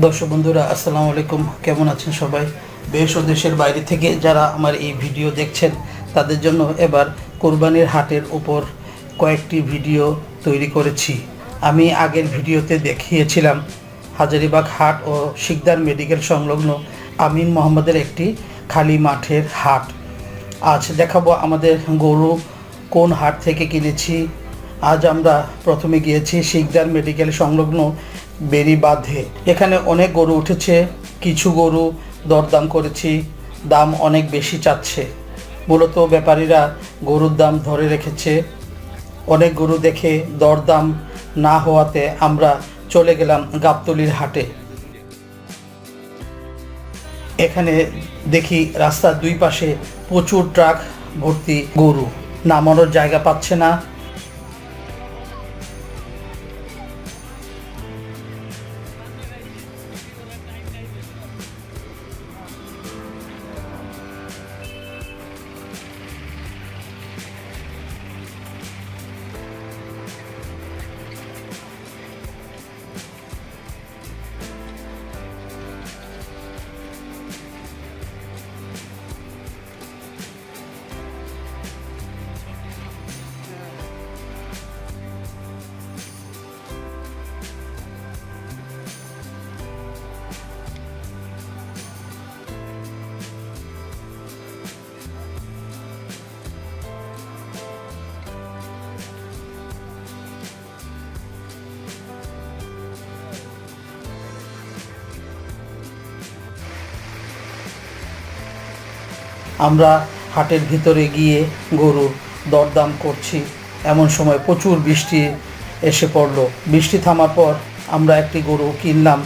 দর্শক বন্ধুরা আসসালামু আলাইকুম, কেমন আছেন সবাই? দেশ ও দেশের বাইরে থেকে যারা আমার এই ভিডিও দেখছেন তাদের জন্য এবার কোরবানির হাটের উপর কয়েকটি ভিডিও তৈরি করেছি। আমি আগের ভিডিওতে দেখিয়েছিলাম হাজারীবাগ হাট ও শিকদার মেডিকেল সংলগ্ন আমিন মোহাম্মদের একটি খালি মাঠের হাট। আজ দেখাবো আমাদের গরু কোন হাট থেকে কিনেছি। আজ আমরা প্রথমে গিয়েছি শিকদার মেডিকেল সংলগ্ন বেরিবাঁধে। এখানে অনেক গরু উঠেছে, কিছু গরু দরদাম করেছি, দাম অনেক বেশি চাচ্ছে। মূলত ব্যাপারীরা গরুর দাম ধরে রেখেছে। অনেক গরু দেখে দরদাম না হওয়াতে আমরা চলে গেলাম গাবতলীর হাটে। এখানে দেখি রাস্তার দুই পাশে প্রচুর ট্রাক ভর্তি গরু, নামানোর জায়গা পাচ্ছে না। আমরা হাটের ভিতরে গিয়ে গরু দরদাম করছি, এমন সময় প্রচুর বৃষ্টি এসে পড়লো। বৃষ্টি থামার পর আমরা একটি গরু কিনলাম,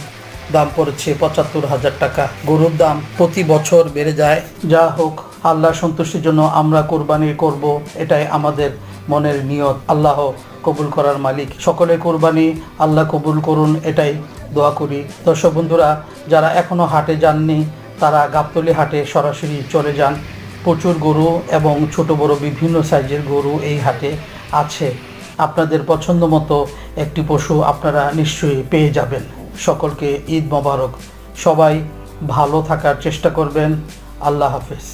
দাম পড়েছে ৭৫,০০০ টাকা। গরুর দাম প্রতি বছর বেড়ে যায়। যা হোক, আল্লাহর সন্তুষ্টির জন্য আমরা কোরবানি করব, এটাই আমাদের মনের নিয়ত। আল্লাহ কবুল করার মালিক। সকলে কোরবানি আল্লাহ কবুল করুন, এটাই দোয়া করি। দর্শক বন্ধুরা, যারা এখনও হাটে যাননি তারা গাবতলী হাটে সরাসরি চলে যান। প্রচুর গরু এবং ছোট বড় বিভিন্ন সাইজের গরু এই হাটে আছে। আপনাদের পছন্দ মতো একটি পশু আপনারা নিশ্চয়ই পেয়ে যাবেন। সকলকে ঈদ মোবারক। সবাই ভালো থাকার চেষ্টা করবেন। আল্লাহ হাফেজ।